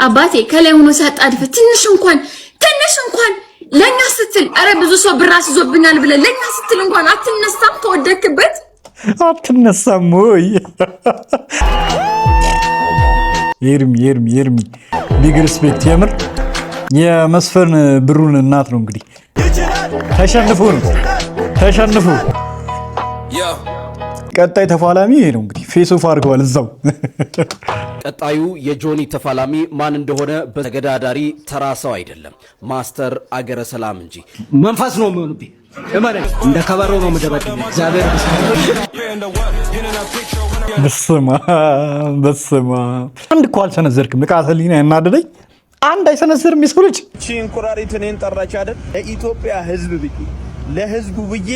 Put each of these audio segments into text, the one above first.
አባቴ ከላይ ሆኖ ሲያጣድፍ ትንሽ እንኳን ለኛ ስትል አረ ብዙ ሰው ብራስ ይዞብኛል ብለ ለኛ ስትል እንኳን አትነሳም ተወደክበት አትነሳም ወይ ኤርሚ ቢግ ሪስፔክት የምር የመስፈን ብሩን እናት ነው እንግዲህ ተሸንፉ ቀጣይ ተፋላሚ ይሄ ነው እንግዲህ ፌስ ኦፍ አድርገዋል እዛው ቀጣዩ የጆኒ ተፋላሚ ማን እንደሆነ በተገዳዳሪ ተራ ሰው አይደለም ማስተር አገረ ሰላም እንጂ መንፈስ ነው የሚሆንብኝ እንደ ከበሮ ነው መደበደብ እግዚአብሔር በስማ አንድ እኮ አልሰነዘርክም ንቃተልኝ ያናደደኝ አንድ አይሰነዝርም የሰው ልጅ እንቁራሪት እኔን ጠራች አይደል ለኢትዮጵያ ህዝብ ብዬ ለህዝቡ ብዬ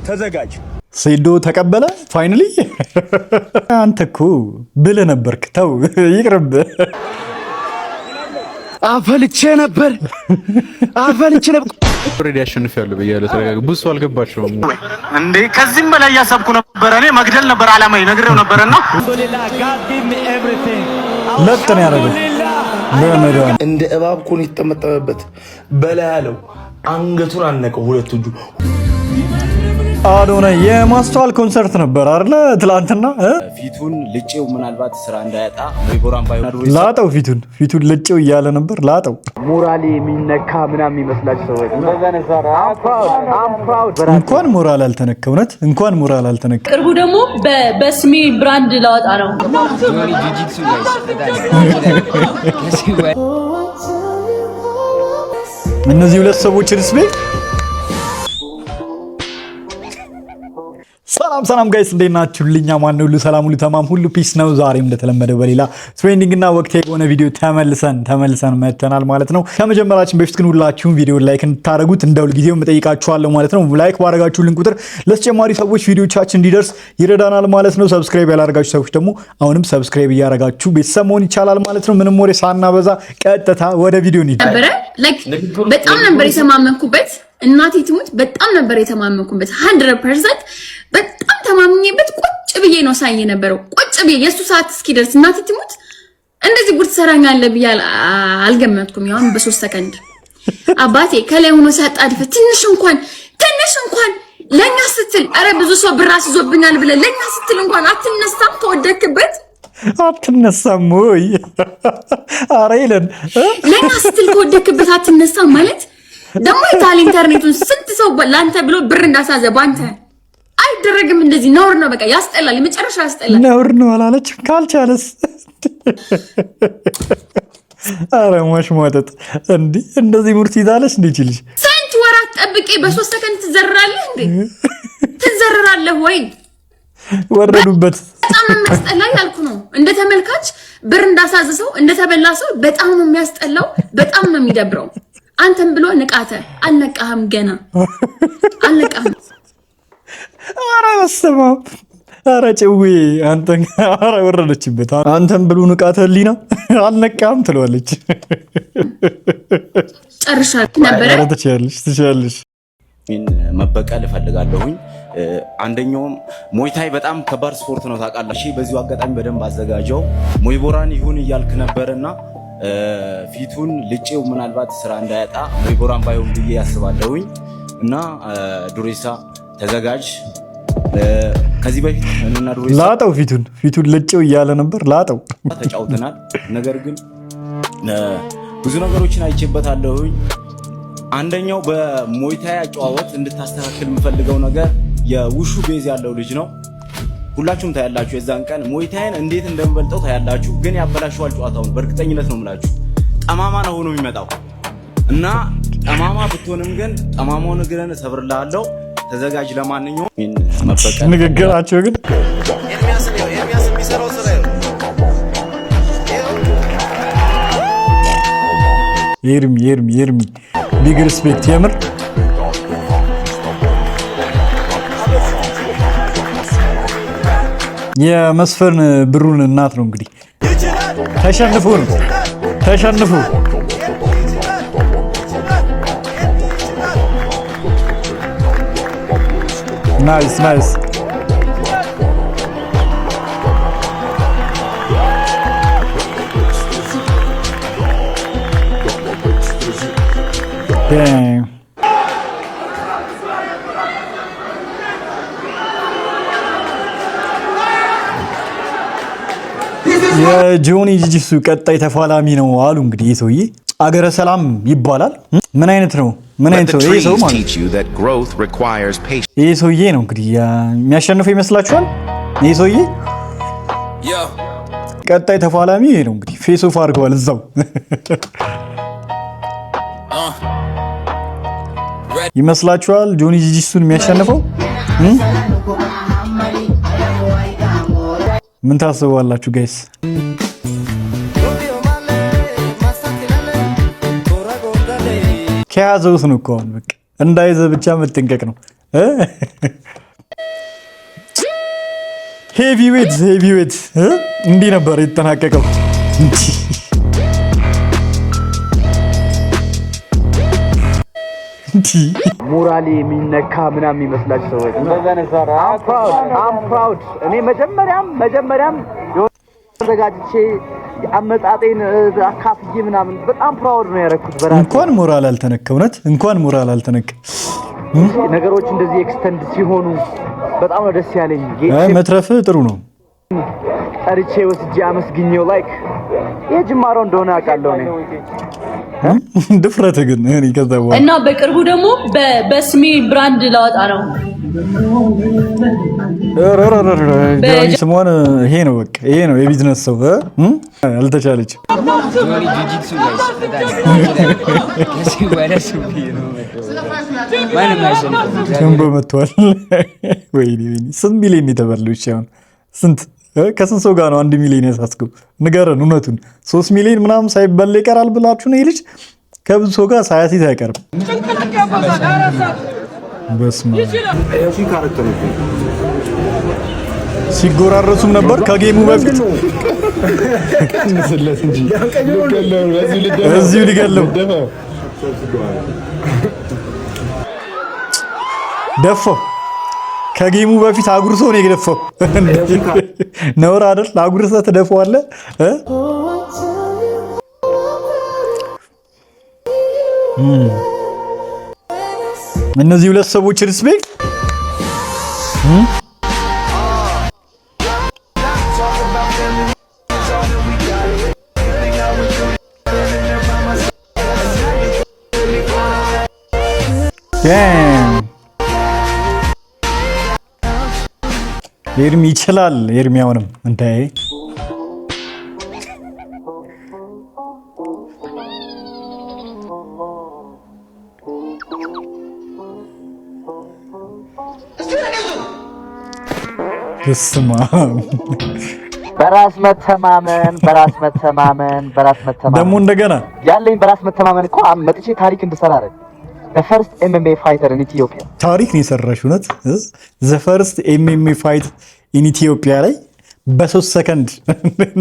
ተዘጋጅ ሴዶ ተቀበለ ፋይናሊ አንተ እኮ ብለህ ነበርክ ተው ይቅርብ አፈልቼ ነበር ኦሬዲ አሸንፊያለሁ በያለ ተረጋጋ ብዙ አልገባቸውም እንዴ ከዚህም በላይ ያሰብኩ ነበር እኔ መግደል ነበር አላማዬ ነግሬው ነበርና ለጥን ያረጋል ለመዳን እንደ እባብ ኮን ይተመጠመበት በላይ ያለው አንገቱን አነቀው ሁለት እጁ አዶነ የማስተዋል ኮንሰርት ነበር አይደል ትላንትና ፊቱን ልጬው ምናልባት ስራ እንዳያጣ ወይቦራን ባይሆን ላጣው ፊቱን ልጬው እያለ ነበር ላጣው ሞራሊ የሚነካ ምናምን ይመስላችሁ ሰዎች I'm proud እንኳን ሞራል አልተነካ እውነት እንኳን ሞራል አልተነካ ቅርቡ ደግሞ በስሚ ብራንድ ላወጣ ነው እነዚህ ሁለት ሰዎች ሪስፔክት ሰላም ጋይስ እንዴት ናችሁልኛ ማን ነው ሁሉ ሰላም ሁሉ ተማም ሁሉ ፒስ ነው ዛሬም እንደተለመደው በሌላ ትሬንዲንግ እና ወቅታዊ የሆነ ቪዲዮ ተመልሰን መተናል ማለት ነው ከመጀመራችን በፊት ግን ሁላችሁም ቪዲዮ ላይክ እንድታደርጉት እንደው ጊዜው መጠይቃችኋለሁ ማለት ነው ላይክ ባደረጋችሁልን ቁጥር ለተጨማሪ ሰዎች ቪዲዮቻችን እንዲደርስ ይረዳናል ማለት ነው ሰብስክራይብ ያላደረጋችሁ ሰዎች ደግሞ አሁንም ሰብስክራይብ እያደረጋችሁ ቤተሰብ መሆን ይቻላል ማለት ነው ምንም ወሬ ሳናበዛ ቀጥታ ወደ ቪዲዮ እንሂድ በጣም ነበር የተማመንኩበት እናቴ ትሙት በጣም ነበር የተማመንኩበት 100% በጣም ተማምኜበት ቁጭ ብዬ ነው ሳይ ነበረው ቁጭ ብዬ የሱ ሰዓት እስኪደርስ እናቴ ትሙት እንደዚህ ጉድ ሰራኛለ ብያል አልገመትኩም ያው በ3 ሰከንድ አባቴ ከላይ ሆኖ ሲያጣድፍ ትንሽ እንኳን ለኛ ስትል አረ ብዙ ሰው ብራስ ይዞብኛል ብለ ለኛ ስትል እንኳን አትነሳም ተወደክበት አትነሳም ወይ አረ ይለን ለኛ ስትል ተወደክበት አትነሳም ማለት ደሞ ይታል ኢንተርኔቱን ስንት ሰው ላንተ ብሎ ብር እንዳሳዘ ባንተ አይደረግም እንደዚህ ነውር ነው በቃ ያስጠላል የመጨረሻ ያስጠላል ነውር ነው አላለች ካልቻለስ አረ ማሽሟጠጥ እንደዚህ ሙርት ይዛለች እንዴ ስንት ወራት ጠብቄ በ3 ሰከንድ ትዘራለህ እንዴ ትዘራለህ ወይ ወረዱበት በጣም የሚያስጠላ ያልኩ ነው እንደ ተመልካች ብር እንዳሳዘሰው እንደተበላ ሰው በጣም ነው የሚያስጠላው በጣም ነው የሚደብረው አንተም ብሎ ንቃተ አልነቃህም ገና አልነቃህም አረ በስመ አብ አረ ጭዌ አንተን አረ ወረደችበት አንተም ብሎ ንቃተ ሊና አልነቃህም ትለዋለች ጨርሻ ነበር አረ ትችያለሽ መበቀል እፈልጋለሁኝ አንደኛውም ሞይታይ በጣም ከባድ ስፖርት ነው ታውቃለሽ በዚሁ አጋጣሚ በደንብ አዘጋጀው ሞይቦራን ይሁን እያልክ ነበርና ፊቱን ልጬው ምናልባት ስራ እንዳያጣ ወይቦራን ባይሆን ብዬ ያስባለሁኝ እና ዱሬሳ ተዘጋጅ ከዚህ በፊት እና ዱሬሳ ላጣው ፊቱን ልጬው እያለ ነበር ላጣው ተጫውተናል ነገር ግን ብዙ ነገሮችን አይቼበታለሁኝ አንደኛው በሞይታይ አጨዋወት እንድታስተካክል የምፈልገው ነገር የውሹ ቤዝ ያለው ልጅ ነው ሁላችሁም ታያላችሁ የዛን ቀን ሞይታይን እንዴት እንደምበልጠው ታያላችሁ ግን ያበላሽዋል ጨዋታውን በእርግጠኝነት ነው የምላችሁ ጠማማ ነው ሆኖ የሚመጣው እና ጠማማ ብትሆንም ግን ጠማማውን እግረን ሰብርልሃለሁ ተዘጋጅ ለማንኛውም መበቀል ንግግራቸው ግን የሚያስ የሚሰራው ስራ ኤርሚ ቢግ ሪስፔክት የምር የመስፈን ብሩን እናት ነው እንግዲህ ተሸንፉ ናይስ የጆኒ ጂጂሱ ቀጣይ ተፋላሚ ነው አሉ። እንግዲህ ይሄ ሰውዬ አገረ ሰላም ይባላል። ምን አይነት ነው? ምን አይነት ሰው? ይሄ ሰው ማለት ይሄ ሰውዬ ነው እንግዲህ የሚያሸንፈው ይመስላችኋል? ይሄ ሰውዬ ቀጣይ ተፋላሚ ይሄ ነው እንግዲህ። ፌስ ኦፍ አድርገዋል እዛው። ይመስላችኋል ጆኒ ጂጂሱን የሚያሸንፈው? ምን ታስባላችሁ ጋይስ? ከያዘውት ነው እኮ በቃ እንዳይዘ ብቻ መጠንቀቅ ነው። ሄቪዌት እንዲህ ነበር የተጠናቀቀው። ሞራሌ የሚነካ ምናምን የሚመስላችሁ ሰዎች I'm proud እኔ መጀመሪያም ተዘጋጅቼ አመጣጤን አካፍዬ ምናምን በጣም ፕራውድ ነው ያደረኩት። በራሴ እንኳን ሞራል አልተነካ፣ እውነት እንኳን ሞራል አልተነካ። ነገሮች እንደዚህ ኤክስተንድ ሲሆኑ በጣም ነው ደስ ያለኝ። መትረፍ ጥሩ ነው። ጠርቼ ወስጄ አመስግኘው ላይክ የጅማሮ እንደሆነ አውቃለሁ እኔ። ድፍረት ግን እኔ ከዛው እና በቅርቡ ደግሞ በስሚ ብራንድ ላወጣ ነው። ጆኒ ስሞን ይሄ ነው በቃ ይሄ ነው የቢዝነስ ሰው አልተቻለች። ጆኒ ጂጂሱ ጀምቦ መጥቷል። ወይኔ ስንት ሚሊዮን የተበላው ይቻላል? ስንት ከስንት ሰው ጋር ነው 1 ሚሊዮን ያሳስገው? ንገረን እውነቱን። 3 ሚሊዮን ምናምን ሳይበላ ይቀራል ብላችሁ ነው? ይሄ ልጅ ከብዙ ሰው ጋር ሳያሲት አይቀርም። በስመ አብ ሲጎራረሱም ነበር ከጌሙ በፊት። እዚሁ ሊገለው ደፋው። ከጌሙ በፊት አጉርሶ ነው የገደፈው። ነውር አይደል? አጉርሰህ ትደፋዋለህ። እነዚህ ሁለት ሰዎች ሪስፔክት ኤርሚ ይችላል። ኤርሚያውንም እንታዬ እስማ በራስ መተማመን ደግሞ እንደገና ያለኝ በራስ መተማመን እኮ መጥቼ ታሪክ እንድሰራ አይደል? the first MMA fighter in Ethiopia ታሪክ ነው የሰራሽው። እውነት the first MMA fight in Ethiopia ላይ በ3 ሰከንድ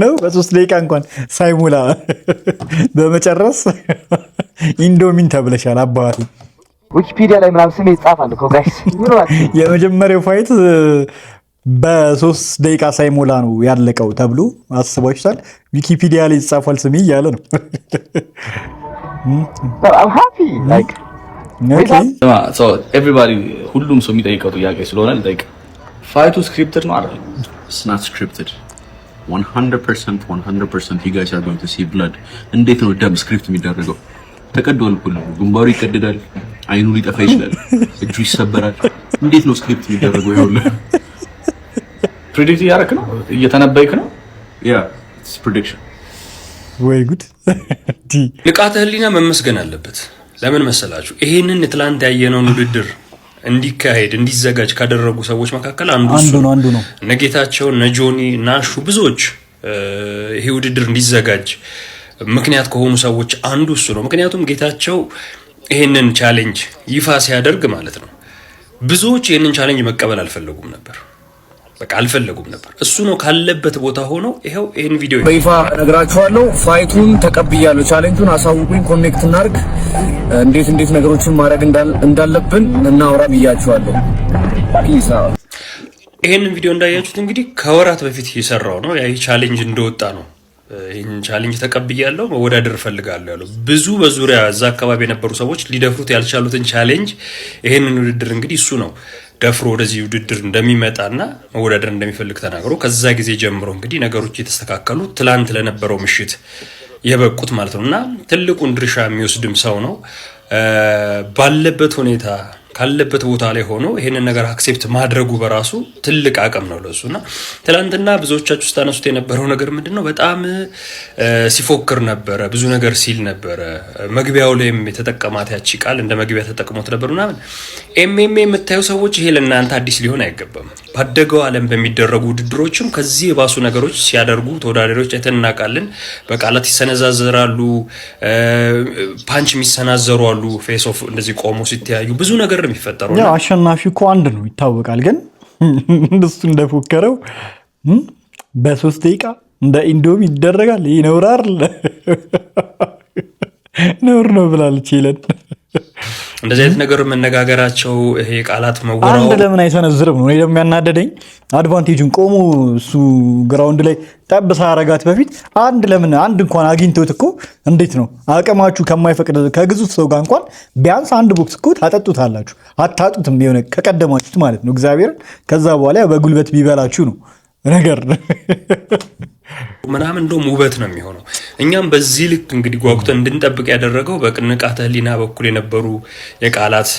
ነው በ3 ደቂቃ እንኳን ሳይሞላ በመጨረስ ኢንዶሚን ተብለሻል አባቴ። ዊኪፒዲያ ላይ ምናምን ስሜ ይጻፋል እኮ ጋይስ። የመጀመሪያው ፋይት በ3 ደቂቃ ሳይሞላ ነው ያለቀው ተብሎ አስባችኋል? ዊኪፒዲያ ላይ ይጻፋል ስሜ እያለ ነው። I'm happy like so everybody ሁሉም ሰው የሚጠይቀው ጥያቄ ስለሆነ like ፋይቱ ስክሪፕትድ ነው አይደል? It's not scripted 100% you guys are going to see blood። እንዴት ነው ደም ስክሪፕት የሚደረገው? ተቀዷል እኮ ነው። ግንባሩ ይቀደዳል፣ አይኑ ሊጠፋ ይችላል፣ እጁ ይሰበራል። እንዴት ነው ስክሪፕት የሚደረገው? ይኸውልህ ፕሪዲክት ያደረክ ነው እየተነበይክ ነው። yeah it's prediction። ወይ ጉድ! ንቃተ ህሊና መመስገን አለበት። ለምን መሰላችሁ? ይሄንን ትላንት ያየነውን ውድድር እንዲካሄድ እንዲዘጋጅ ካደረጉ ሰዎች መካከል አንዱ ነው። ነጌታቸው፣ ነጆኒ፣ ናሹ ብዙዎች ይሄ ውድድር እንዲዘጋጅ ምክንያት ከሆኑ ሰዎች አንዱ እሱ ነው። ምክንያቱም ጌታቸው ይሄንን ቻሌንጅ ይፋ ሲያደርግ ማለት ነው ብዙዎች ይሄንን ቻሌንጅ መቀበል አልፈለጉም ነበር። በቃ አልፈለጉም ነበር። እሱ ነው ካለበት ቦታ ሆኖ ይሄው ይሄን ቪዲዮ በይፋ እነግራችኋለሁ። ፋይቱን ተቀብያለሁ። ቻሌንጁን አሳውቁኝ፣ ኮኔክት እናርግ፣ እንዴት ነገሮችን ማድረግ እንዳለብን እናውራ ብያችኋለሁ። ፒስ አውት። ይሄንን ቪዲዮ እንዳያችሁት እንግዲህ ከወራት በፊት የሰራው ነው። ያ ቻሌንጅ እንደወጣ ነው ይህን ቻሌንጅ ተቀብያለሁ መወዳደር ፈልጋለሁ ያለው ብዙ በዙሪያ እዛ አካባቢ የነበሩ ሰዎች ሊደፍሩት ያልቻሉትን ቻሌንጅ ይሄንን ውድድር እንግዲህ እሱ ነው ደፍሮ ወደዚህ ውድድር እንደሚመጣና መወዳደር እንደሚፈልግ ተናግሮ ከዛ ጊዜ ጀምሮ እንግዲህ ነገሮች የተስተካከሉ ትላንት ለነበረው ምሽት የበቁት ማለት ነውና ትልቁን ድርሻ የሚወስድም ሰው ነው ባለበት ሁኔታ ካለበት ቦታ ላይ ሆኖ ይሄንን ነገር አክሴፕት ማድረጉ በራሱ ትልቅ አቅም ነው ለሱና ትላንትና ብዙዎቻችሁ ስታነሱት የነበረው ነገር ምንድነው በጣም ሲፎክር ነበር ብዙ ነገር ሲል ነበር መግቢያው ላይም የተጠቀማት ያቺ ቃል እንደ መግቢያ ተጠቅሞት ነበርና ኤምኤም የምታዩ ሰዎች ይሄ ለእናንተ አዲስ ሊሆን አይገባም ባደገው ዓለም በሚደረጉ ውድድሮችም ከዚህ የባሱ ነገሮች ሲያደርጉ ተወዳዳሪዎች አይተናቃለን በቃላት ይሰነዛዘራሉ ፓንች የሚሰናዘሩ አሉ ፌስ ኦፍ እንደዚህ ቆሞ ሲተያዩ ብዙ ነገር የሚፈጠረው ያ አሸናፊው እኮ አንድ ነው ይታወቃል ግን እንደሱ እንደፎከረው በ3 ደቂቃ እንደ ኢንዶሚ ይደረጋል ይኖራል ነው ብላለች ይለን እንደዚህ አይነት ነገር መነጋገራቸው ይሄ ቃላት መወራው አንድ ለምን አይሰነዝርም ነው ደግሞ ያናደደኝ አድቫንቴጁን ቆሞ እሱ ግራውንድ ላይ ተበሳ አረጋት በፊት አንድ ለምን አንድ እንኳን አግኝተውት እኮ እንዴት ነው አቀማችሁ ከማይፈቅድ ከግዙፍ ሰው ጋር እንኳን ቢያንስ አንድ ቦክስ እኮ ታጠጡታላችሁ አታጡትም የሆነ ከቀደማችሁት ማለት ነው እግዚአብሔር ከዛ በኋላ በጉልበት ቢበላችሁ ነው ነገር ምናምን እንደውም ውበት ነው የሚሆነው እኛም በዚህ ልክ እንግዲህ ጓጉተን እንድንጠብቅ ያደረገው በቅንቃተ ህሊና በኩል የነበሩ የቃላት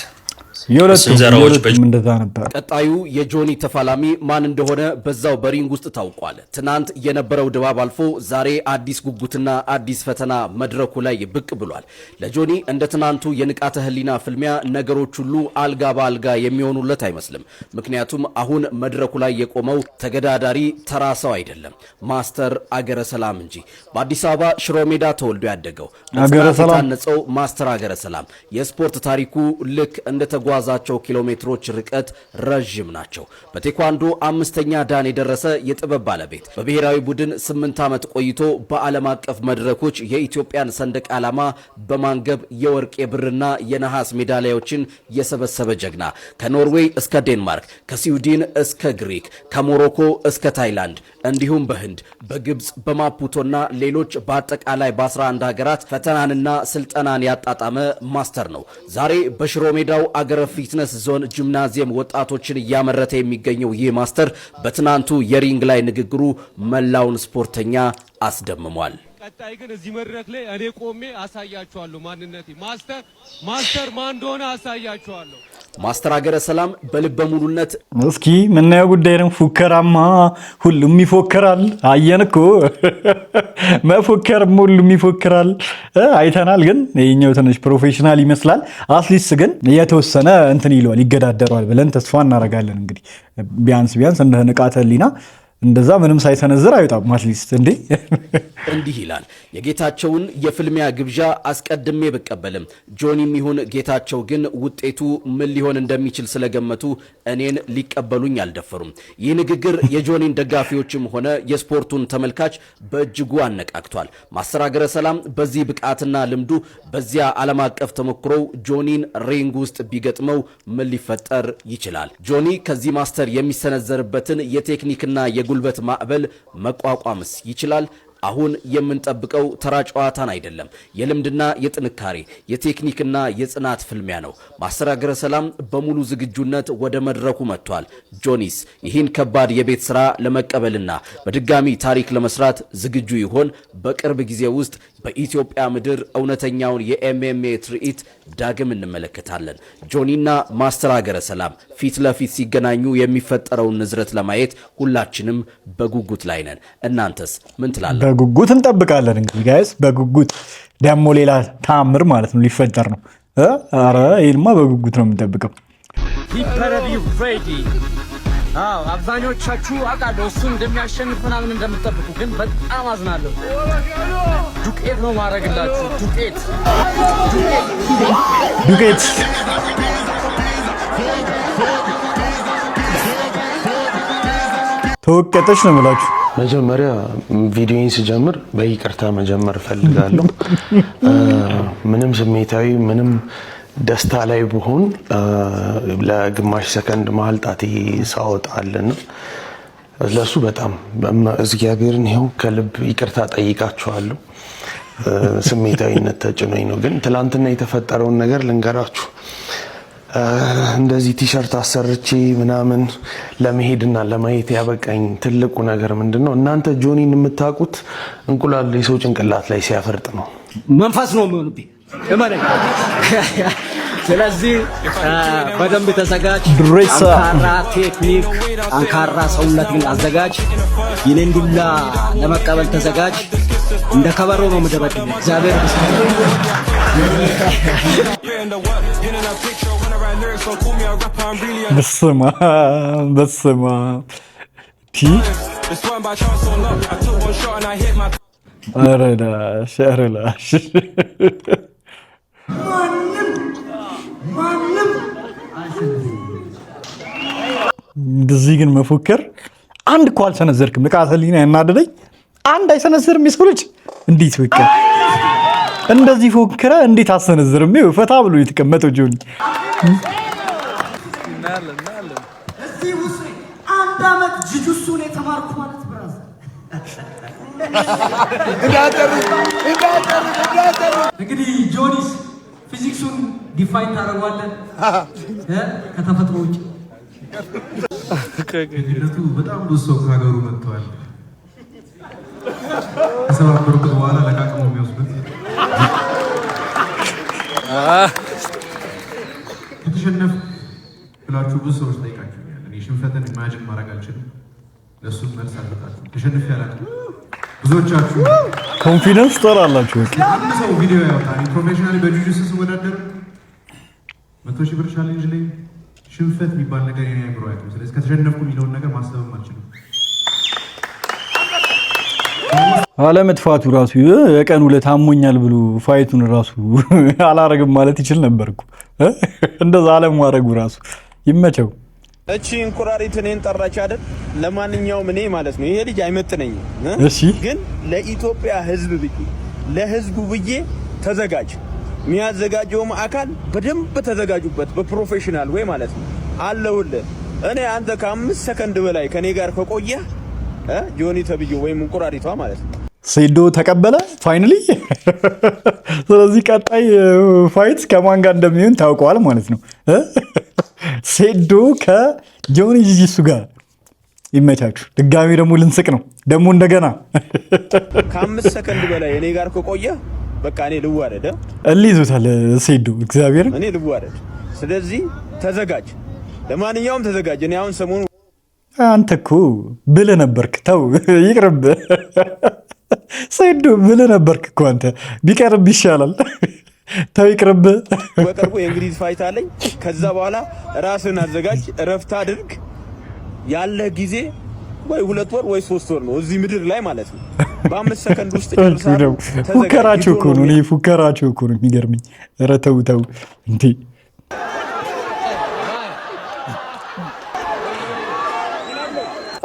ስንዘራዎች እንደዛ ነበር ቀጣዩ የጆኒ ተፋላሚ ማን እንደሆነ በዛው በሪንግ ውስጥ ታውቋል ትናንት የነበረው ድባብ አልፎ ዛሬ አዲስ ጉጉትና አዲስ ፈተና መድረኩ ላይ ብቅ ብሏል ለጆኒ እንደ ትናንቱ የንቃተ ህሊና ፍልሚያ ነገሮች ሁሉ አልጋ በአልጋ የሚሆኑለት አይመስልም ምክንያቱም አሁን መድረኩ ላይ የቆመው ተገዳዳሪ ተራሳው አይደለም ማስተር አገረ ሰላም እንጂ በአዲስ አበባ ሽሮ ሜዳ ተወልዶ ያደገው አገረ ሰላም ነጸው ማስተር አገረ ሰላም የስፖርት ታሪኩ ልክ እንደ ጓዛቸው ኪሎሜትሮች ርቀት ረጅም ናቸው በቴኳንዶ 5ኛ ዳን የደረሰ የጥበብ ባለቤት በብሔራዊ ቡድን 8 ዓመት ቆይቶ በዓለም አቀፍ መድረኮች የኢትዮጵያን ሰንደቅ ዓላማ በማንገብ የወርቅ የብርና የነሐስ ሜዳሊያዎችን የሰበሰበ ጀግና ከኖርዌይ እስከ ዴንማርክ ከስዊድን እስከ ግሪክ ከሞሮኮ እስከ ታይላንድ እንዲሁም በህንድ በግብጽ በማፑቶና ሌሎች በአጠቃላይ በ11 ሀገራት ፈተናንና ስልጠናን ያጣጣመ ማስተር ነው ዛሬ በሽሮ ሜዳው አገረ ፊትነስ ዞን ጂምናዚየም ወጣቶችን እያመረተ የሚገኘው ይህ ማስተር በትናንቱ የሪንግ ላይ ንግግሩ መላውን ስፖርተኛ አስደምሟል ቀጣይ ግን እዚህ መድረክ ላይ እኔ ቆሜ አሳያችኋለሁ ማንነቴ ማስተር ማን እንደሆነ አሳያችኋለሁ ማስተር አገረ ሰላም በልበ ሙሉነት እስኪ ምናየው ጉዳይ ነው ፉከራማ ሁሉም ይፎከራል አየንኮ መፎከር ሁሉም ይፎከራል አይተናል ግን የኛው ትንሽ ፕሮፌሽናል ይመስላል አትሊስት ግን የተወሰነ እንትን ይሏል ይገዳደራል ብለን ተስፋ እናረጋለን እንግዲህ ቢያንስ እንደ ንቃተ ህሊና እንደዛ ምንም ሳይሰነዝር አይወጣም አትሊስት እንዲህ ይላል የጌታቸውን የፍልሚያ ግብዣ አስቀድሜ በቀበልም ጆኒም ይሁን ጌታቸው ግን ውጤቱ ምን ሊሆን እንደሚችል ስለገመቱ እኔን ሊቀበሉኝ አልደፈሩም ይህ ንግግር የጆኒን ደጋፊዎችም ሆነ የስፖርቱን ተመልካች በእጅጉ አነቃቅቷል ማስተር አገረ ሰላም በዚህ ብቃትና ልምዱ በዚያ ዓለም አቀፍ ተሞክሮው ጆኒን ሪንግ ውስጥ ቢገጥመው ምን ሊፈጠር ይችላል ጆኒ ከዚህ ማስተር የሚሰነዘርበትን የቴክኒክና የጉልበት ማዕበል መቋቋምስ ይችላል አሁን የምንጠብቀው ተራ ጨዋታን አይደለም የልምድና የጥንካሬ የቴክኒክና የጽናት ፍልሚያ ነው ማስተር አገረ ሰላም በሙሉ ዝግጁነት ወደ መድረኩ መጥቷል ጆኒስ ይህን ከባድ የቤት ስራ ለመቀበልና በድጋሚ ታሪክ ለመስራት ዝግጁ ይሆን በቅርብ ጊዜ ውስጥ በኢትዮጵያ ምድር እውነተኛውን የኤምኤምኤ ትርኢት ዳግም እንመለከታለን ጆኒና ማስተር አገረ ሰላም ፊት ለፊት ሲገናኙ የሚፈጠረውን ንዝረት ለማየት ሁላችንም በጉጉት ላይ ነን እናንተስ ምን ትላላችሁ በጉጉት እንጠብቃለን እንግዲህ ጋይስ በጉጉት ደግሞ ሌላ ታምር ማለት ነው ሊፈጠር ነው አረ ይልማ በጉጉት ነው የምንጠብቀው አብዛኞቻችሁ አውቃለሁ እሱ እንደሚያሸንፍ ምናምን እንደምትጠብቁ ግን በጣም አዝናለሁ ዱቄት ነው ማድረግላችሁ ዱቄት ተወቀጠች ነው የምላችሁ መጀመሪያ ቪዲዮን ስጀምር በይቅርታ መጀመር ፈልጋለሁ ምንም ስሜታዊ ምንም ደስታ ላይ ብሆን ለግማሽ ሰከንድ መሃል ጣቴ ሳወጣልና ለሱ በጣም እግዚአብሔርን ይኸው ከልብ ይቅርታ ጠይቃችኋለሁ። ስሜታዊነት ተጭኖኝ ነው። ግን ትላንትና የተፈጠረውን ነገር ልንገራችሁ። እንደዚህ ቲሸርት አሰርቼ ምናምን ለመሄድና ለማየት ያበቃኝ ትልቁ ነገር ምንድነው? እናንተ ጆኒን የምታውቁት እንቁላል የሰው ጭንቅላት ላይ ሲያፈርጥ ነው። መንፈስ ነው የሚሆንብኝ እማኔ። ስለዚህ በደንብ ተዘጋጅ። አንካራ ቴክኒክ፣ አንካራ ሰውነትን አዘጋጅ። የኔን ዱላ ለመቀበል ተዘጋጅ። እንደ ከበሮ ነው የምደበድብ። እግዚአብሔር በስመ እንደዚህ ግን መፎከር አንድ እኮ አልሰነዘርክም። ንቃተ ህሊና ያናደደኝ አንድ አይሰነዝርም የሰው ልጅ እንዴት በቃ እንደዚህ ፎክራ እንዴት አሰነዝርም? ይኸው ፈታ ብሎ የተቀመጠው ጆኒ እዚህ ውስጥ አንድ አመት ጁጁሱን የተማርኩ ማለት ብራዝ እንግዲህ ጆኒስ ፊዚክሱን ዲፋይን ታደርገዋለህ ከተፈጥሮ ውጭ። በጣም ብዙ ሰው ከሀገሩ መጥተዋል። ከሰባበሩት በኋላ ለቃቅመው የሚወስዱት ከተሸነፍ ብላችሁ ብዙ ሰዎች ጠይቃችሁኛል። እኔ ሽንፈትን ኢማጂን ማድረግ አልችልም። ለእሱም መልስ አልሰጣችሁም። ተሸንፍ ያላችሁ ብዙዎቻችሁ ኮንፊደንስ ጠራላችሁ። አንድ ሰው ቪዲዮ ያወጣል ፕሮፌሽናሊ በጁጁስ ስወዳደር 100,000 ብር ቻሌንጅ ላይ ሽንፈት የሚባል ነገር የኔ አይምሮ አይደለም። ስለዚህ ከተሸነፍኩ የሚለውን ነገር ማሰብም አልችልም። አለመጥፋቱ ራሱ የቀን ውለት አሞኛል ብሎ ፋይቱን ራሱ አላረግም ማለት ይችል ነበርኩ። እንደዛ አለማድረጉ ራሱ ይመቸው። እቺ እንቁራሪት እኔን ጠራች አይደል? ለማንኛውም እኔ ማለት ነው ይሄ ልጅ አይመጥነኝም። እሺ ግን ለኢትዮጵያ ሕዝብ ብዬ ለሕዝቡ ብዬ ተዘጋጅ። የሚያዘጋጀውም አካል በደንብ ተዘጋጁበት፣ በፕሮፌሽናል ወይ ማለት ነው አለውልህ። እኔ አንተ ከ5 ሰከንድ በላይ ከኔ ጋር ከቆየ ጆኒ ተብዮ ወይም እንቁራሪቷ ማለት ነው ሴዶ ተቀበለ ፋይናሊ። ስለዚህ ቀጣይ ፋይት ከማን ጋር እንደሚሆን ታውቀዋል ማለት ነው። ሴዶ ከጆኒ ጂጂሱ ጋር ይመቻችሁ። ድጋሚ ደግሞ ልንስቅ ነው ደግሞ እንደገና ከ5 ሰከንድ በላይ እኔ ጋር ከቆየ በቃ እኔ ልዋረድ። እልይዙታል ሴዶ እግዚአብሔር እኔ ልዋረድ። ስለዚህ ተዘጋጅ፣ ለማንኛውም ተዘጋጅ። እኔ አሁን ሰሞኑ አንተ እኮ ብለህ ነበርክ። ተው ይቅርብ። ሴዶ ብለህ ነበርክ እኮ አንተ ቢቀርብ ይሻላል። ተው ይቅርብ። በቅርቡ የእንግሊዝ ፋይት አለኝ። ከዛ በኋላ ራስን አዘጋጅ፣ እረፍት አድርግ። ያለ ጊዜ ወይ 2 ወር ወይ 3 ወር ነው እዚህ ምድር ላይ ማለት ነው። በ5 ሰከንድ ውስጥ ጨርሳለሁ። ፉከራቸው እኮ ነው። እኔ ፉከራቸው እኮ ነው የሚገርምኝ። ኧረ ተው ተው እንዴ!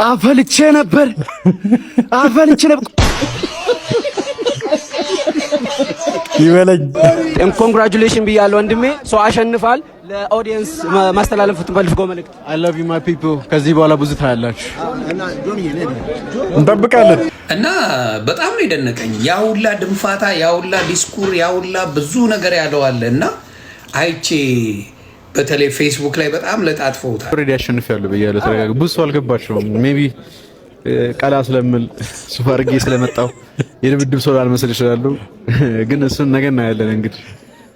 አፈልቼ ነበር። ይበለኝ። ኮንግራቹሌሽን ብያለሁ ወንድሜ። ሰው አሸንፋል። ለኦዲየንስ ማስተላለፍ ትፈልገው መልእክት? I love you my people። ከዚህ በኋላ ብዙ ታያላችሁ፣ እንጠብቃለን። እና በጣም ነው የደነቀኝ። ያውላ ድንፋታ፣ ያውላ ዲስኩር፣ ያውላ ብዙ ነገር ያለው አለ እና አይቼ በተለይ ፌስቡክ ላይ በጣም ለጣጥፈውታል። ኦልሬዲ አሸንፊያለሁ ብያለሁ። ተረጋጋ። ብዙ ሰው አልገባቸውም። ሜቢ ቀላ ስለምል ሱፍ አድርጌ ስለመጣሁ የድብድብ ሰው ላልመስል ይችላሉ። ግን እሱን ነገ እናያለን። እንግዲህ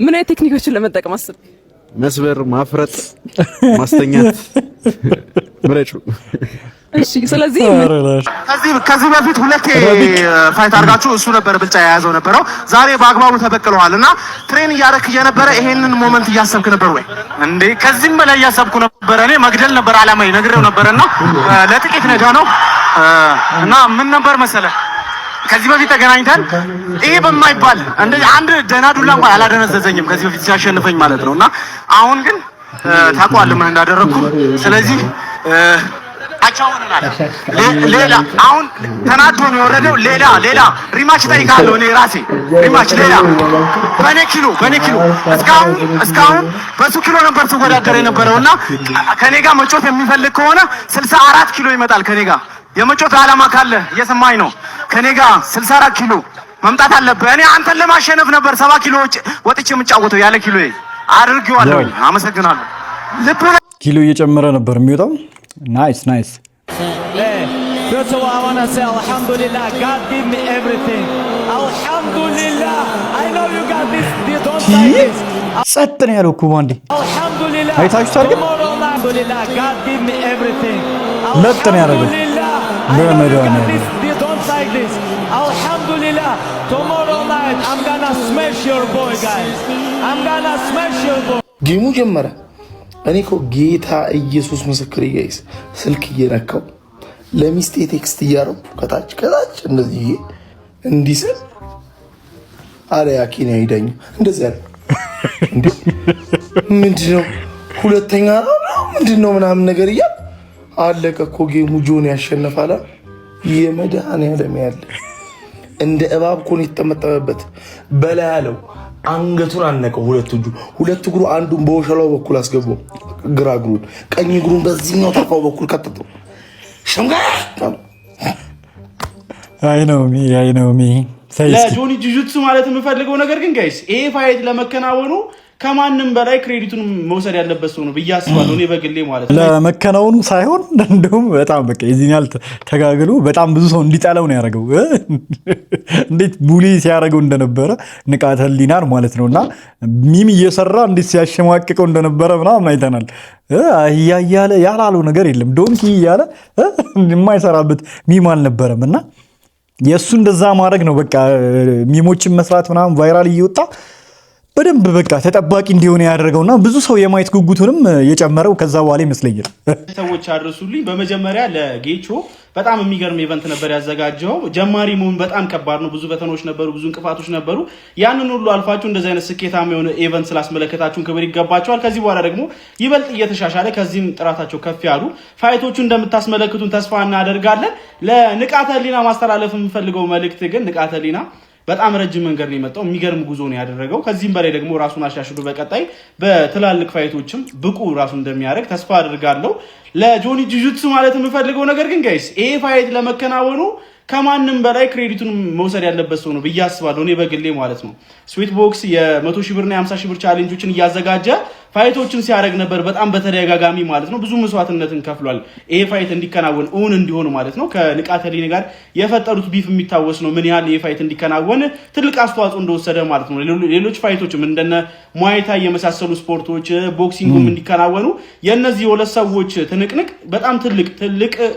ምን አይነት ቴክኒኮችን ለመጠቀም አስብ? መስበር፣ ማፍረጥ፣ ማስተኛት ምረጩ። እሺ ስለዚህ ከዚህ በፊት 2 ፋይት አድርጋችሁ እሱ ነበር ብልጫ የያዘው ነበረው። ዛሬ በአግባቡ ተበቅለዋል እና ትሬን እያረክ የነበረ ይሄንን ሞመንት እያሰብክ ነበር ወይ እንዴ? ከዚህም በላይ እያሰብኩ ነበር። እኔ መግደል ነበር አላማዬ፣ ነግሬው ነበርና ለጥቂት ነዳ ነው እና ምን ነበር መሰለ ከዚህ በፊት ተገናኝተን ይሄ በማይባል አንድ ደህና ዱላ እንኳን አላደነዘዘኝም ከዚህ በፊት ሲያሸንፈኝ ማለት ነውና አሁን ግን ታውቀዋለህ ምን እንዳደረኩ። ስለዚህ አቻውንናል ሌላ አሁን ተናዶ ነው የወረደው። ሌላ ሪማች ጠይቃለሁ እኔ ራሴ ሪማች ሌላ በኔ ኪሎ እስካሁን በሱ ኪሎ ነበር ተወዳደረ የነበረውና ከኔ ጋር መጮት የሚፈልግ ከሆነ 64 ኪሎ ይመጣል ከኔ ጋር የመጮት ዓላማ ካለ እየሰማኝ ነው። ከኔ ጋር 64 ኪሎ መምጣት አለበት። እኔ አንተን ለማሸነፍ ነበር 70 ኪሎ ወጥቼ የምጫወተው ያለ ኪሎ አድርጌዋለሁ። አመሰግናለሁ። ኪሎ እየጨመረ ነበር የሚወጣው። ናይስ First of all, I want to say alhamdulillah, God gave me everything. Alhamdulillah. I know you got this. Don't say this. ጸጥ ነው ያለው እኮ ባንዴ Alhamdulillah. አይታችሁታል ግን Alhamdulillah, God gave me everything. ለጥ ነው ያደረገው በመድኃኒዓለም Don't say this. Alhamdulillah. Tomorrow night, I'm gonna smash your boy, guys. I'm gonna smash your boy. ጌሙ ጀመረ። እኔ እኮ ጌታ ኢየሱስ ምስክር ጋይስ ስልክ እየነካው ለሚስቴ ቴክስት እያረኩ ከታች እንደዚህ እንዲስል አረ ያኪን አይደኝ እንደዚህ አለ እንዴ ምንድነው ሁለተኛ ነው ምንድነው ምናምን ነገር እያለ አለቀ እኮ ጌሙ ጆን ያሸነፋላ የመድኃኒዓለም ያለ እንደ እባብ እኮ ነው የተጠመጠመበት በላይ ያለው አንገቱን አነቀው። ሁለት እግሩ አንዱን በወሸላው በኩል አስገባው ግራ እግሩን ቀኝ እግሩን በዚህኛው ታፋው በኩል ከተተው አይ ነው ሚ ለጆኒ ጁጁትሱ ማለት የምፈልገው ነገር ግን ጋይስ ይሄ ፋይት ለመከናወኑ ከማንም በላይ ክሬዲቱን መውሰድ ያለበት ሰው ነው ብዬ አስባለሁ። እኔ በግሌ ማለት ነው ለመከናወኑ ሳይሆን እንደውም በጣም በቃ የዚህኛል ተጋግሎ በጣም ብዙ ሰው እንዲጠላው ነው ያደረገው። እንዴት ቡሊ ሲያደርገው እንደነበረ ንቃተ ህሊናን ማለት ነውና ሚም እየሰራ እንዴት ሲያሸማቅቀው እንደነበረ ምናምን አይተናል። እያለ ያላለው ነገር የለም ዶንኪ እያለ የማይሰራበት ሚም አልነበረምና የእሱ እንደዛ ማድረግ ነው በቃ ሚሞችን መስራት ምናምን ቫይራል እየወጣ በደንብ በቃ ተጠባቂ እንዲሆነ ያደረገውና ብዙ ሰው የማየት ጉጉቱንም የጨመረው ከዛ በኋላ ይመስለኛል። ሰዎች አድርሱልኝ። በመጀመሪያ ለጌቾ በጣም የሚገርም ኢቨንት ነበር ያዘጋጀው። ጀማሪ መሆን በጣም ከባድ ነው። ብዙ ፈተናዎች ነበሩ፣ ብዙ እንቅፋቶች ነበሩ። ያንን ሁሉ አልፋችሁ እንደዚህ አይነት ስኬታማ የሆነ ኢቨንት ስላስመለከታችሁን ክብር ይገባቸዋል። ከዚህ በኋላ ደግሞ ይበልጥ እየተሻሻለ ከዚህም ጥራታቸው ከፍ ያሉ ፋይቶቹ እንደምታስመለክቱን ተስፋ እናደርጋለን። ለንቃተ ህሊና ማስተላለፍ የምፈልገው መልእክት ግን ንቃተ ህሊና በጣም ረጅም መንገድ ነው የመጣው። የሚገርም ጉዞ ነው ያደረገው። ከዚህም በላይ ደግሞ ራሱን አሻሽሎ በቀጣይ በትላልቅ ፋይቶችም ብቁ ራሱን እንደሚያደርግ ተስፋ አድርጋለሁ። ለጆኒ ጁጁትሱ ማለት የምፈልገው ነገር ግን ጋይስ ይሄ ፋይት ለመከናወኑ ከማንም በላይ ክሬዲቱን መውሰድ ያለበት ሰው ነው ብዬ አስባለሁ። እኔ በግሌ ማለት ነው ስዊት ቦክስ የ100 ሺህ ብርና የ50 ሺህ ብር ቻሌንጆችን እያዘጋጀ ፋይቶችን ሲያደርግ ነበር በጣም በተደጋጋሚ ማለት ነው። ብዙ መስዋዕትነትን ከፍሏል ይሄ ፋይት እንዲከናወን እውን እንዲሆን ማለት ነው። ከንቃተ ህሊና ጋር የፈጠሩት ቢፍ የሚታወስ ነው ምን ያህል ይሄ ፋይት እንዲከናወን ትልቅ አስተዋጽኦ እንደወሰደ ማለት ነው። ሌሎች ፋይቶችም እንደነ ሙአይታ የመሳሰሉ ስፖርቶች ቦክሲንግም እንዲከናወኑ የነዚህ የሁለት ሰዎች ትንቅንቅ በጣም ትልቅ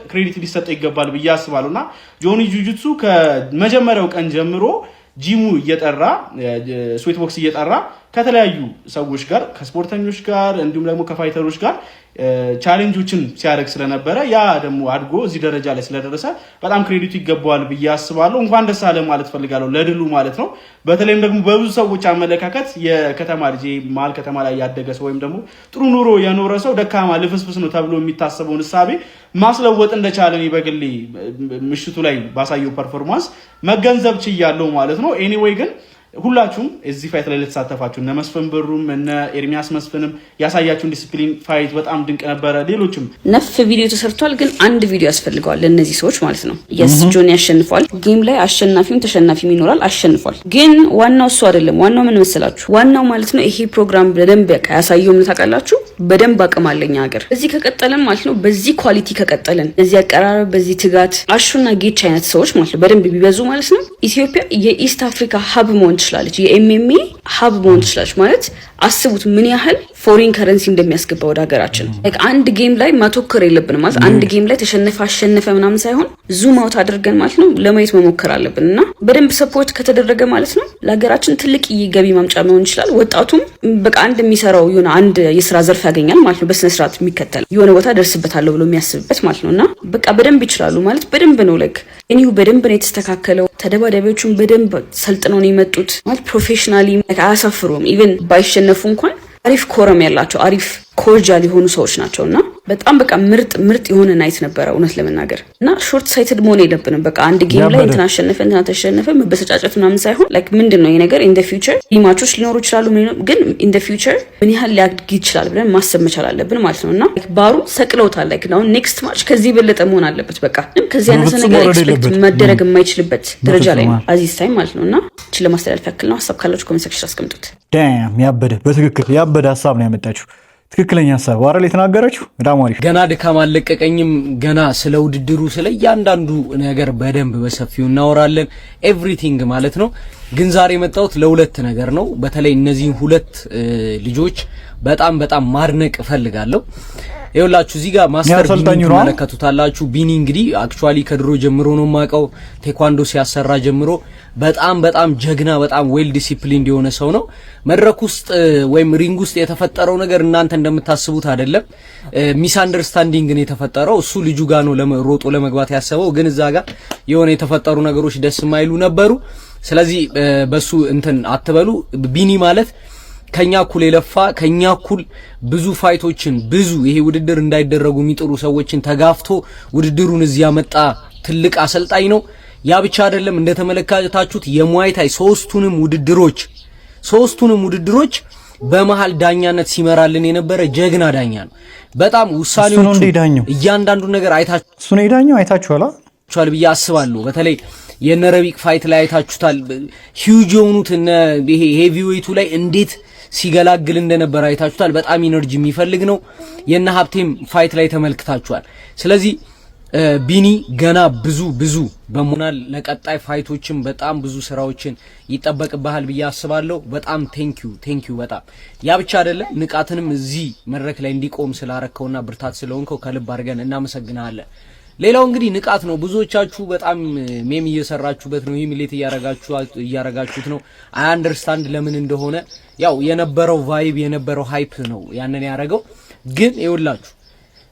ክሬዲት ሊሰጠው ይገባል ብዬ አስባለሁና ጆኒ ጁጁትሱ ከመጀመሪያው ቀን ጀምሮ ጂሙ እየጠራ ስዊት ቦክስ እየጠራ ከተለያዩ ሰዎች ጋር ከስፖርተኞች ጋር እንዲሁም ደግሞ ከፋይተሮች ጋር ቻሌንጆችን ሲያደርግ ስለነበረ ያ ደግሞ አድጎ እዚህ ደረጃ ላይ ስለደረሰ በጣም ክሬዲቱ ይገባዋል ብዬ አስባለሁ። እንኳን ደስ አለ ማለት ፈልጋለሁ ለድሉ ማለት ነው። በተለይም ደግሞ በብዙ ሰዎች አመለካከት የከተማ ልጅ መሀል ከተማ ላይ ያደገ ሰው ወይም ደግሞ ጥሩ ኑሮ የኖረ ሰው ደካማ ልፍስፍስ ነው ተብሎ የሚታሰበውን እሳቤ ማስለወጥ እንደቻለ እኔ በግሌ ምሽቱ ላይ ባሳየው ፐርፎርማንስ መገንዘብ ችያለሁ ማለት ነው። ኤኒዌይ ግን ሁላችሁም እዚህ ፋይት ላይ ለተሳተፋችሁ እነ መስፍን ብሩም እነ ኤርሚያስ መስፍንም ያሳያችሁን ዲሲፕሊን ፋይት በጣም ድንቅ ነበረ። ሌሎችም ነፍ ቪዲዮ ተሰርቷል፣ ግን አንድ ቪዲዮ ያስፈልገዋል ለእነዚህ ሰዎች ማለት ነው። የስ ጆኒ ያሸንፏል። ጌም ላይ አሸናፊም ተሸናፊም ይኖራል። አሸንፏል። ግን ዋናው እሱ አይደለም። ዋናው ምን መሰላችሁ? ዋናው ማለት ነው ይሄ ፕሮግራም በደንብ ያሳየው ምን ታውቃላችሁ? በደንብ አቅም አለኝ ሀገር እዚህ ከቀጠለን ማለት ነው። በዚህ ኳሊቲ ከቀጠለን እዚህ አቀራረብ፣ በዚህ ትጋት አሹና ጌች አይነት ሰዎች ማለት ነው በደንብ ቢበዙ ማለት ነው ኢትዮጵያ የኢስት አፍሪካ ሀብ መሆን ትችላለች። የኤምኤምኤ ሀብ መሆን ትችላለች ማለት አስቡት ምን ያህል ፎሪን ከረንሲ እንደሚያስገባ ወደ ሀገራችን። አንድ ጌም ላይ ማተኮር የለብንም ማለት አንድ ጌም ላይ ተሸነፈ አሸነፈ ምናምን ሳይሆን ዙም አውት አድርገን ማለት ነው ለማየት መሞከር አለብን እና በደንብ ሰፖርት ከተደረገ ማለት ነው ለሀገራችን ትልቅ ገቢ ማምጫ መሆን ይችላል። ወጣቱም በቃ አንድ የሚሰራው የሆነ አንድ የስራ ዘርፍ ያገኛል ማለት ነው። በስነ ስርዓት የሚከተል የሆነ ቦታ ደርስበታለሁ ብሎ የሚያስብበት ማለት ነው እና በቃ በደንብ ይችላሉ ማለት በደንብ ነው ላይክ እኒው በደንብ ነው የተስተካከለው። ተደባዳቢዎቹም በደንብ ሰልጥነው ነው የመጡት ማለት ፕሮፌሽናሊ አያሳፍሩም። ኢቭን ባይሸነፉ እንኳን አሪፍ ኮረም ያላቸው አሪፍ ኮርጃል የሆኑ ሰዎች ናቸውና በጣም በቃ ምርጥ የሆነ ናይት ነበረ እውነት ለመናገር እና ሾርት ሳይትድ መሆን የለብንም። በቃ አንድ ጌም ላይ እንትና አሸነፈ እንትና ተሸነፈ መበሰጫጨት ምናምን ሳይሆን ላይክ ምንድነው ይሄ ነገር ኢን ዘ ፊውቸር ሪማቾች ሊኖሩ ይችላሉ ግን ኢን ዘ ፊውቸር ምን ያህል ሊያድግ ይችላል ብለን ማሰብ መቻል አለብን ማለት ነው። እና ባሩ ሰቅለውታል። ላይክ ነው ኔክስት ማች ከዚህ በለጠ መሆን አለበት። በቃ ከዚህ ያነሰ ነገር ኤክስፔክት መደረግ የማይችልበት ደረጃ ላይ ነው አዚዝ ታይም ማለት ነውና እቺ ለማስተላለፍ ያክል ነው። ሐሳብ ካላችሁ ኮሜንት ሴክሽን አስቀምጡት። ዳም ያበደ በትክክል ያበደ ሐሳብ ነው ያመጣችሁ። ትክክለኛ ሐሳብ ዋራ ላይ ተናገራችሁ። በጣም አሪፍ። ገና ድካም አለቀቀኝም። ገና ስለ ውድድሩ ስለ እያንዳንዱ ነገር በደንብ በሰፊው እናወራለን። ኤቭሪቲንግ ማለት ነው። ግን ዛሬ የመጣሁት ለሁለት ነገር ነው። በተለይ እነዚህን ሁለት ልጆች በጣም ማድነቅ እፈልጋለሁ። ይኸውላችሁ እዚህ ጋር ማስተር ቢኒ ተመለከቱታላችሁ። ቢኒ እንግዲህ አክቹአሊ ከድሮ ጀምሮ ነው ማቀው ቴኳንዶ ሲያሰራ ጀምሮ በጣም ጀግና በጣም ዌል ዲሲፕሊንድ የሆነ ሰው ነው። መድረክ ውስጥ ወይም ሪንግ ውስጥ የተፈጠረው ነገር እናንተ እንደምታስቡት አይደለም። ሚስ አንደርስታንዲንግ ነው የተፈጠረው። እሱ ልጁ ጋር ነው ሮጦ ለመግባት ያሰበው፣ ግን እዛ ጋር የሆነ የተፈጠሩ ነገሮች ደስ የማይሉ ነበሩ። ስለዚህ በሱ እንትን አትበሉ። ቢኒ ማለት ከኛ እኩል የለፋ ከኛ እኩል ብዙ ፋይቶችን ብዙ ይሄ ውድድር እንዳይደረጉ የሚጥሩ ሰዎችን ተጋፍቶ ውድድሩን እዚህ ያመጣ ትልቅ አሰልጣኝ ነው። ያ ብቻ አይደለም፣ እንደተመለከታችሁት የሙአይታይ ሶስቱንም ውድድሮች በመሃል ዳኛነት ሲመራልን የነበረ ጀግና ዳኛ ነው። በጣም ውሳኔዎቹ እያንዳንዱ ነገር አይታችኋል ብዬ አስባለሁ። በተለይ የነረቢቅ ፋይት ላይ አይታችሁታል። ሂውጅ የሆኑት ይሄ ሄቪዌይቱ ላይ እንዴት ሲገላግል እንደነበረ አይታችሁታል። በጣም ኢነርጂ የሚፈልግ ነው። የነ ሀብቴም ፋይት ላይ ተመልክታችኋል። ስለዚህ ቢኒ ገና ብዙ በሞናል ለቀጣይ ፋይቶችም በጣም ብዙ ስራዎችን ይጠበቅብሃል ብዬ አስባለሁ። በጣም ቴንኪዩ በጣም ያ ብቻ አይደለም፣ ንቃትንም እዚህ መድረክ ላይ እንዲቆም ስላረከውና ብርታት ስለሆንከው ከልብ አድርገን እናመሰግናለን። ሌላው እንግዲህ ንቃት ነው። ብዙዎቻችሁ በጣም ሜም እየሰራችሁበት ነው፣ ሂሚሌት እያረጋችሁት ነው። አይ አንደርስታንድ ለምን እንደሆነ ያው የነበረው ቫይብ የነበረው ሃይፕ ነው ያንን ያረገው። ግን ይኸውላችሁ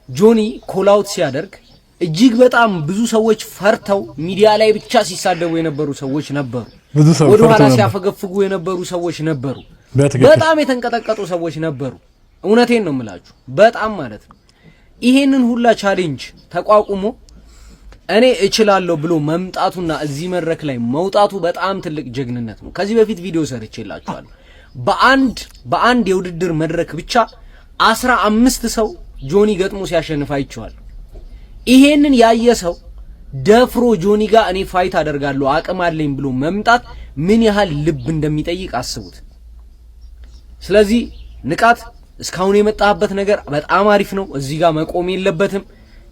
ጆኒ ኮላውት ሲያደርግ እጅግ በጣም ብዙ ሰዎች ፈርተው ሚዲያ ላይ ብቻ ሲሳደቡ የነበሩ ሰዎች ነበሩ። ወደ ኋላ ሲያፈገፍጉ የነበሩ ሰዎች ነበሩ። በጣም የተንቀጠቀጡ ሰዎች ነበሩ። እውነቴን ነው የምላችሁ፣ በጣም ማለት ነው። ይሄንን ሁላ ቻሌንጅ ተቋቁሞ እኔ እችላለሁ ብሎ መምጣቱና እዚህ መድረክ ላይ መውጣቱ በጣም ትልቅ ጀግንነት ነው። ከዚህ በፊት ቪዲዮ ሰርቼላችኋለሁ። በአንድ የውድድር መድረክ ብቻ 15 ሰው ጆኒ ገጥሞ ሲያሸንፍ አይቼዋለሁ። ይሄንን ያየ ሰው ደፍሮ ጆኒ ጋር እኔ ፋይት አደርጋለሁ አቅም አለኝ ብሎ መምጣት ምን ያህል ልብ እንደሚጠይቅ አስቡት። ስለዚህ ንቃት እስካሁን የመጣበት ነገር በጣም አሪፍ ነው። እዚህ ጋር መቆም የለበትም።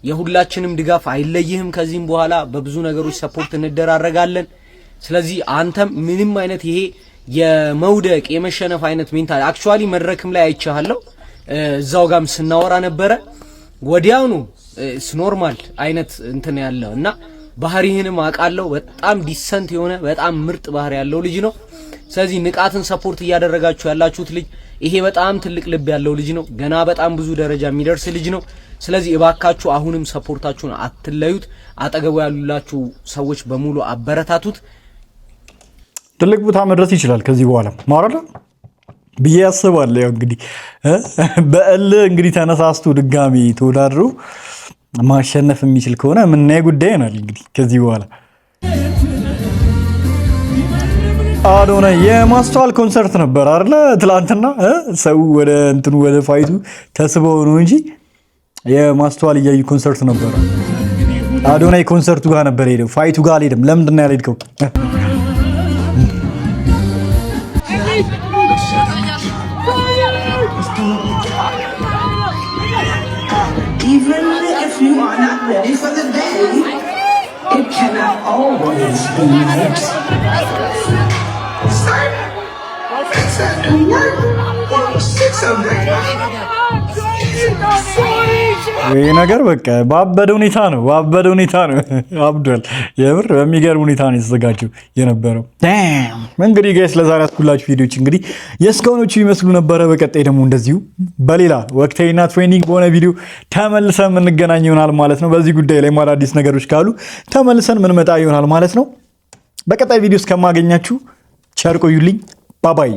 የሁላችንም ድጋፍ አይለይህም። ከዚህም በኋላ በብዙ ነገሮች ሰፖርት እንደራረጋለን። ስለዚህ አንተም ምንም አይነት ይሄ የመውደቅ የመሸነፍ አይነት ሜንታል አክቹአሊ መድረክም ላይ አይቻለሁ። እዛው ጋርም ስናወራ ነበረ። ወዲያውኑ ኖርማል አይነት እንትን ያለው እና ባህሪህንም አውቃለሁ። በጣም ዲሰንት የሆነ በጣም ምርጥ ባህሪ ያለው ልጅ ነው። ስለዚህ ንቃትን ሰፖርት እያደረጋችሁ ያላችሁት ልጅ ይሄ በጣም ትልቅ ልብ ያለው ልጅ ነው። ገና በጣም ብዙ ደረጃ የሚደርስ ልጅ ነው። ስለዚህ እባካችሁ አሁንም ሰፖርታችሁን አትለዩት። አጠገቡ ያሉላችሁ ሰዎች በሙሉ አበረታቱት። ትልቅ ቦታ መድረስ ይችላል ከዚህ በኋላ ማራለ ብዬ አስባለሁ። ያው እንግዲህ እንግዲህ ተነሳስቶ ድጋሚ ተወዳድሮ ማሸነፍ የሚችል ከሆነ ምን ጉዳይ ነው እንግዲህ ከዚህ በኋላ አዶናይ የማስተዋል ኮንሰርት ነበር አይደለ? ትላንትና ሰው ወደ ፋይቱ ተስበው ነው እንጂ የማስተዋል እያዩ ኮንሰርት ነበር። አዶናይ ኮንሰርቱ ጋር ነበር ሄደው፣ ፋይቱ ጋር አልሄደም። ለምንድን ነው ያልሄድከው? Even if you are not ready for the day, it cannot always be late. ይሄ ነገር በቃ ባበደ ሁኔታ ነው አብዷል። የምር በሚገርም ሁኔታ ነው የተዘጋጀው የነበረው። እንግዲህ ጋይስ ለዛሬ ያስኩላችሁ ቪዲዮዎች እንግዲህ የእስካሁኖቹ ይመስሉ ነበረ። በቀጣይ ደግሞ እንደዚሁ በሌላ ወቅታዊና ትሬኒንግ በሆነ ቪዲዮ ተመልሰን የምንገናኝ ይሆናል ማለት ነው። በዚህ ጉዳይ ላይ አዳዲስ ነገሮች ካሉ ተመልሰን ምንመጣ ይሆናል ማለት ነው። በቀጣይ ቪዲዮ እስከማገኛችሁ ቸር ቆዩልኝ። ባባይ